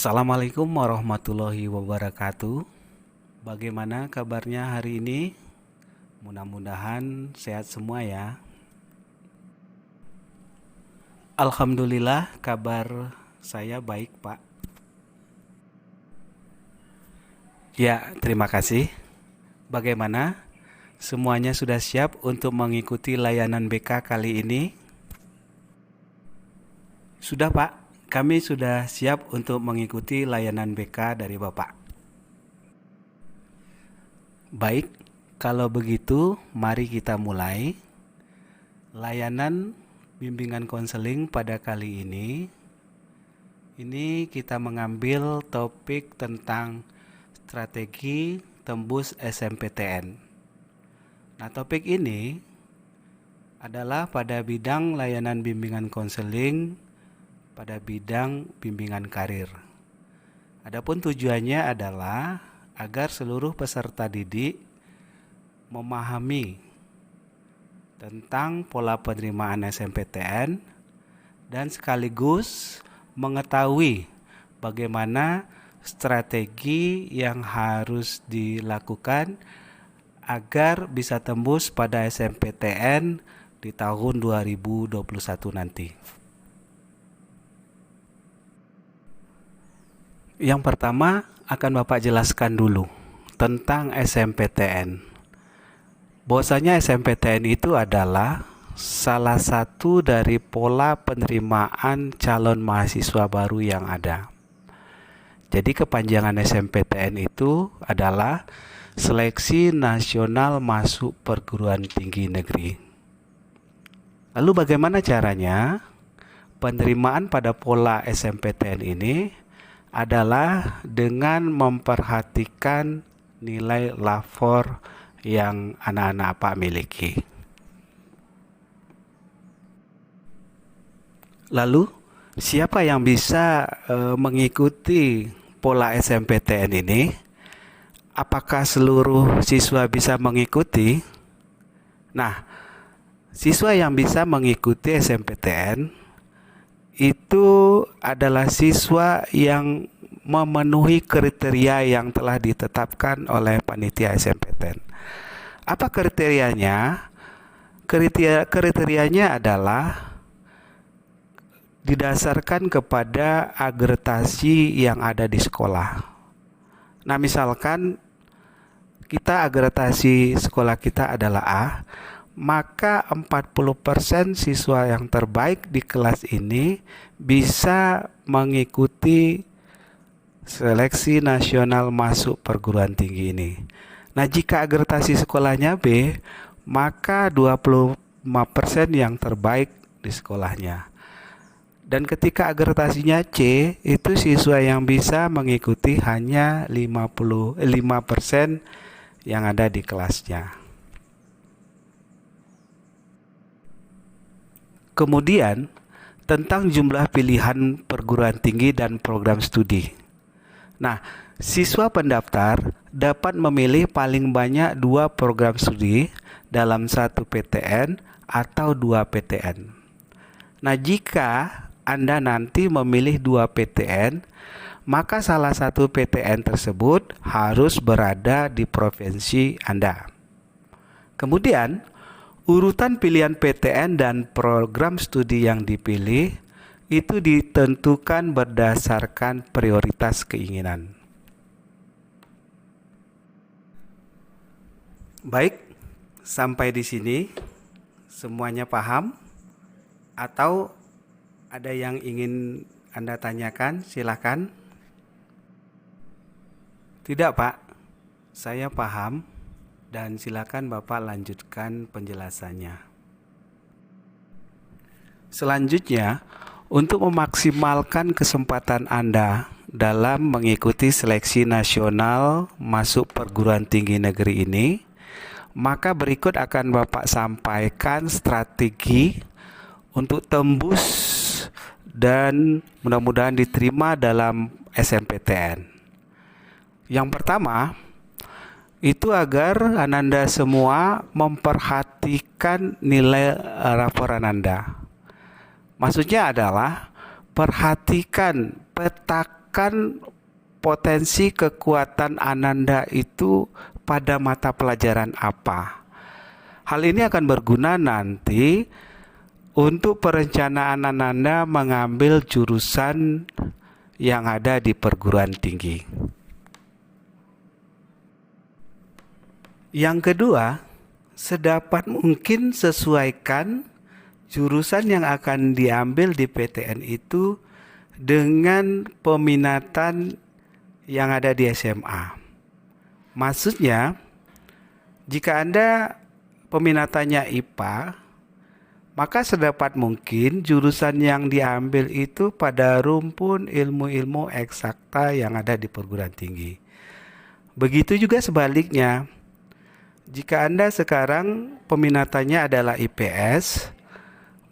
Assalamualaikum warahmatullahi wabarakatuh. Bagaimana kabarnya hari ini? Mudah-mudahan sehat semua ya. Alhamdulillah kabar saya baik, Pak. Ya, terima kasih. Bagaimana? Semuanya sudah siap untuk mengikuti layanan BK kali ini? Sudah, Pak. Kami sudah siap untuk mengikuti layanan BK dari Bapak. Baik, kalau begitu mari kita mulai. Layanan bimbingan konseling pada kali ini kita mengambil topik tentang strategi tembus SMPTN. Nah, topik ini adalah pada bidang layanan bimbingan konseling pada bidang bimbingan karir. Adapun tujuannya adalah agar seluruh peserta didik memahami tentang pola penerimaan SMPTN dan sekaligus mengetahui bagaimana strategi yang harus dilakukan agar bisa tembus pada SMPTN di tahun 2021 nanti. Yang pertama akan Bapak jelaskan dulu tentang SMPTN. Bahwasanya SMPTN itu adalah salah satu dari pola penerimaan calon mahasiswa baru yang ada. Jadi kepanjangan SMPTN itu adalah Seleksi Nasional Masuk Perguruan Tinggi Negeri. Lalu bagaimana caranya? Penerimaan pada pola SMPTN ini adalah dengan memperhatikan nilai LAVOR yang anak-anak Pak miliki. Lalu, siapa yang bisa mengikuti pola SMPTN ini? Apakah seluruh siswa bisa mengikuti? Nah, siswa yang bisa mengikuti SMPTN itu adalah siswa yang memenuhi kriteria yang telah ditetapkan oleh panitia SMPTN. Apa kriterianya? Kriterianya adalah didasarkan kepada agregasi yang ada di sekolah. Nah, misalkan kita agregasi sekolah kita adalah A, maka 40% siswa yang terbaik di kelas ini bisa mengikuti seleksi nasional masuk perguruan tinggi ini. Nah, jika agregasi sekolahnya B, maka 25% yang terbaik di sekolahnya. Dan ketika agregasinya C, itu siswa yang bisa mengikuti hanya 5% yang ada di kelasnya. Kemudian, tentang jumlah pilihan perguruan tinggi dan program studi. Nah, siswa pendaftar dapat memilih paling banyak 2 program studi dalam 1 PTN atau 2 PTN. Nah, jika Anda nanti memilih 2 PTN, maka salah satu PTN tersebut harus berada di provinsi Anda. Kemudian, urutan pilihan PTN dan program studi yang dipilih itu ditentukan berdasarkan prioritas keinginan. Baik, sampai di sini semuanya paham? Atau ada yang ingin Anda tanyakan? Silakan. Tidak, Pak. Saya paham. Dan silakan Bapak lanjutkan penjelasannya. Selanjutnya, untuk memaksimalkan kesempatan Anda dalam mengikuti seleksi nasional masuk perguruan tinggi negeri ini, maka berikut akan Bapak sampaikan strategi untuk tembus dan mudah-mudahan diterima dalam SMPTN. Yang pertama, itu agar Ananda semua memperhatikan nilai laporan Anda. Maksudnya adalah perhatikan, petakan menentukan potensi kekuatan Ananda itu pada mata pelajaran apa. Hal ini akan berguna nanti untuk perencanaan Ananda mengambil jurusan yang ada di perguruan tinggi. Yang kedua, sedapat mungkin sesuaikan jurusan yang akan diambil di PTN itu dengan peminatan yang ada di SMA. Maksudnya, jika Anda peminatannya IPA, maka sedapat mungkin jurusan yang diambil itu pada rumpun ilmu-ilmu eksakta yang ada di perguruan tinggi. Begitu juga sebaliknya, jika Anda sekarang peminatannya adalah IPS,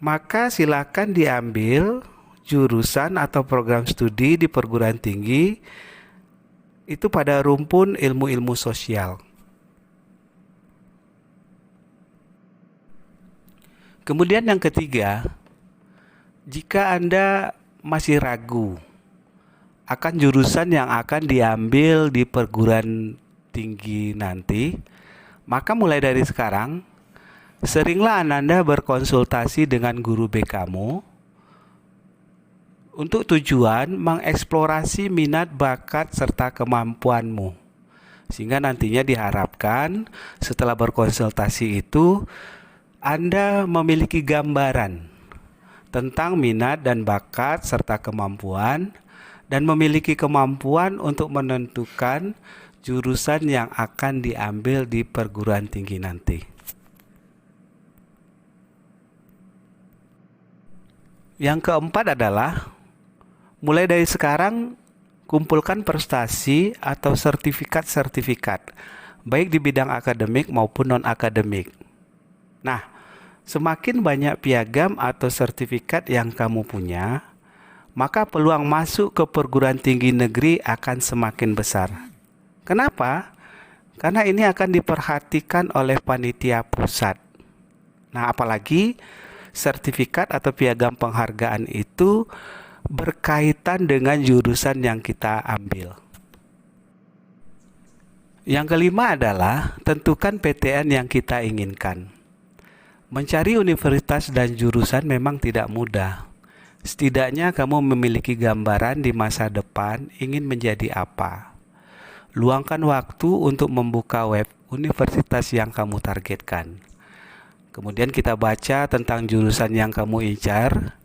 maka silakan diambil jurusan atau program studi di perguruan tinggi itu pada rumpun ilmu-ilmu sosial. Kemudian yang ketiga, jika Anda masih ragu akan jurusan yang akan diambil di perguruan tinggi nanti, maka mulai dari sekarang, seringlah Ananda berkonsultasi dengan guru BK-mu untuk tujuan mengeksplorasi minat, bakat, serta kemampuanmu. Sehingga nantinya diharapkan setelah berkonsultasi itu, Anda memiliki gambaran tentang minat dan bakat serta kemampuan, dan memiliki kemampuan untuk menentukan jurusan yang akan diambil di perguruan tinggi nanti. Yang keempat adalah, mulai dari sekarang kumpulkan prestasi atau sertifikat-sertifikat, baik di bidang akademik maupun non-akademik. Nah, semakin banyak piagam atau sertifikat yang kamu punya, maka peluang masuk ke perguruan tinggi negeri akan semakin besar. Kenapa? Karena ini akan diperhatikan oleh panitia pusat. Nah, apalagi sertifikat atau piagam penghargaan itu berkaitan dengan jurusan yang kita ambil. Yang kelima adalah tentukan PTN yang kita inginkan. Mencari universitas dan jurusan memang tidak mudah. Setidaknya kamu memiliki gambaran di masa depan ingin menjadi apa. Luangkan waktu untuk membuka web universitas yang kamu targetkan. Kemudian kita baca tentang jurusan yang kamu incar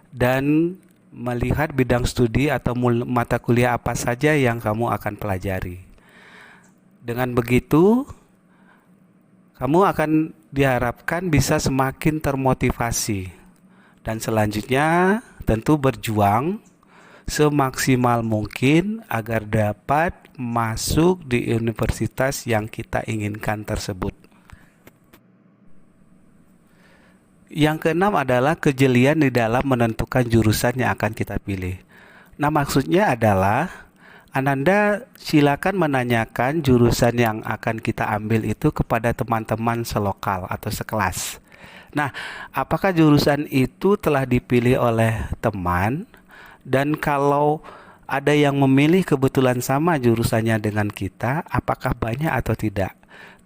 dan melihat bidang studi atau mata kuliah apa saja yang kamu akan pelajari. Dengan begitu, kamu akan diharapkan bisa semakin termotivasi. Dan selanjutnya tentu berjuang semaksimal mungkin agar dapat masuk di universitas yang kita inginkan tersebut. Yang keenam adalah kejelian di dalam menentukan jurusan yang akan kita pilih. Nah, maksudnya adalah Ananda silakan menanyakan jurusan yang akan kita ambil itu kepada teman-teman selokal atau sekelas. Nah, apakah jurusan itu telah dipilih oleh teman, dan kalau ada yang memilih kebetulan sama jurusannya dengan kita, apakah banyak atau tidak?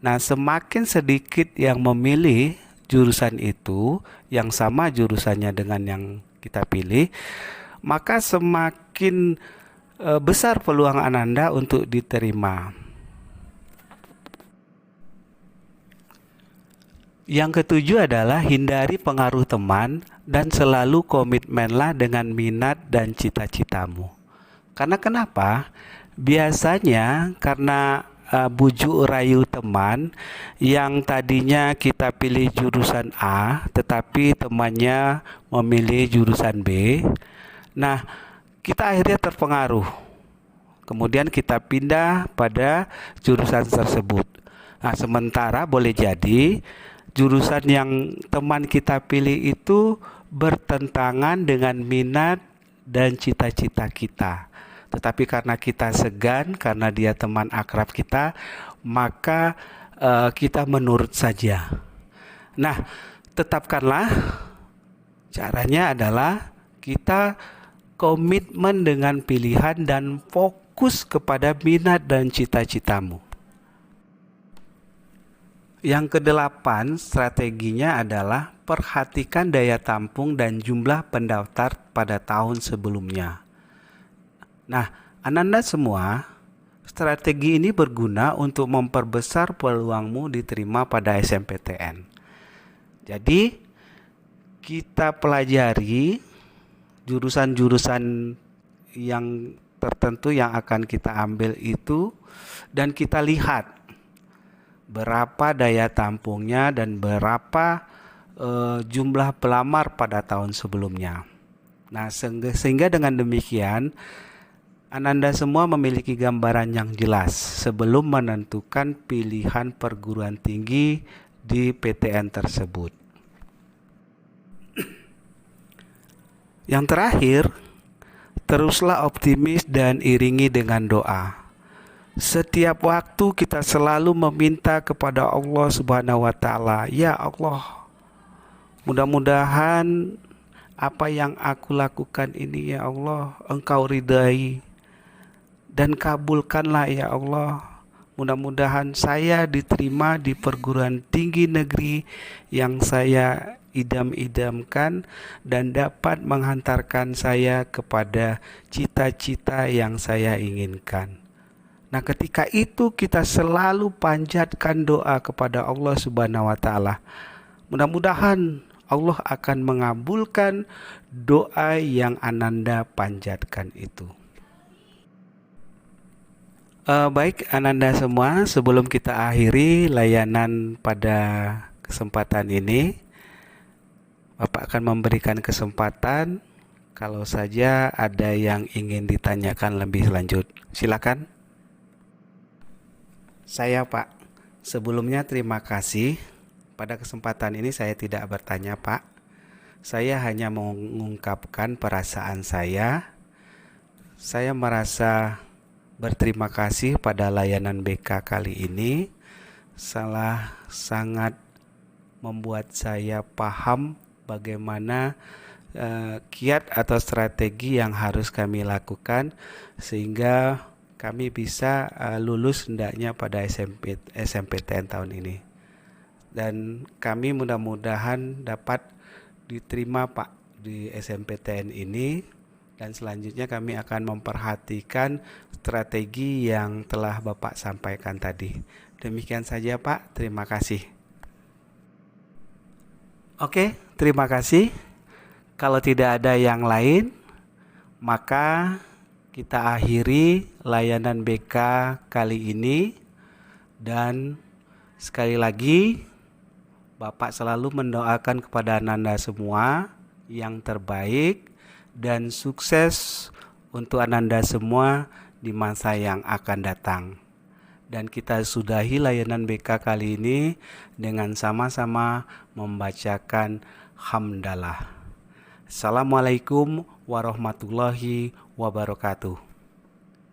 Nah, semakin sedikit yang memilih jurusan itu yang sama jurusannya dengan yang kita pilih, maka semakin besar peluang Ananda untuk diterima. Yang ketujuh adalah hindari pengaruh teman dan selalu komitmenlah dengan minat dan cita-citamu. Karena kenapa? Biasanya karena bujuk rayu teman yang tadinya kita pilih jurusan A tetapi temannya memilih jurusan B. Nah, kita akhirnya terpengaruh. Kemudian kita pindah pada jurusan tersebut. Nah, sementara boleh jadi jurusan yang teman kita pilih itu bertentangan dengan minat dan cita-cita kita. Tetapi karena kita segan, karena dia teman akrab kita, maka kita menurut saja. Nah, tetapkanlah caranya adalah kita komitmen dengan pilihan, dan fokus kepada minat dan cita-citamu. Yang kedelapan, strateginya adalah perhatikan daya tampung dan jumlah pendaftar pada tahun sebelumnya. Nah, Ananda semua, strategi ini berguna untuk memperbesar peluangmu diterima pada SNMPTN. Jadi, kita pelajari jurusan-jurusan yang tertentu yang akan kita ambil itu, dan kita lihat berapa daya tampungnya dan berapa jumlah pelamar pada tahun sebelumnya. Nah, sehingga dengan demikian Ananda semua memiliki gambaran yang jelas sebelum menentukan pilihan perguruan tinggi di PTN tersebut. Yang terakhir, teruslah optimis dan iringi dengan doa. Setiap waktu kita selalu meminta kepada Allah Subhanahu wa Ta'ala, ya Allah, mudah-mudahan apa yang aku lakukan ini, ya Allah, Engkau ridai dan kabulkanlah, ya Allah. Mudah-mudahan saya diterima di perguruan tinggi negeri yang saya idam-idamkan dan dapat menghantarkan saya kepada cita-cita yang saya inginkan. Nah, ketika itu kita selalu panjatkan doa kepada Allah Subhanahu wa Ta'ala. Mudah-mudahan Allah akan mengabulkan doa yang Ananda panjatkan itu. Baik Ananda semua, sebelum kita akhiri layanan pada kesempatan ini, Bapak akan memberikan kesempatan kalau saja ada yang ingin ditanyakan lebih lanjut. Silakan. Saya Pak, sebelumnya terima kasih. Pada kesempatan ini saya tidak bertanya Pak. Saya hanya mengungkapkan perasaan saya. Saya merasa berterima kasih pada layanan BK kali ini. Sangat membuat saya paham bagaimana kiat atau strategi yang harus kami lakukan sehingga kami bisa lulus hendaknya pada SNMPTN tahun ini. Dan kami mudah-mudahan dapat diterima Pak di SNMPTN ini, dan selanjutnya kami akan memperhatikan strategi yang telah Bapak sampaikan tadi. Demikian saja Pak, terima kasih. Oke, terima kasih. Kalau tidak ada yang lain, maka kita akhiri layanan BK kali ini. Dan sekali lagi Bapak selalu mendoakan kepada Ananda semua yang terbaik dan sukses untuk Ananda semua di masa yang akan datang. Dan kita sudahi layanan BK kali ini dengan sama-sama membacakan hamdalah. Assalamualaikum warahmatullahi wabarakatuh.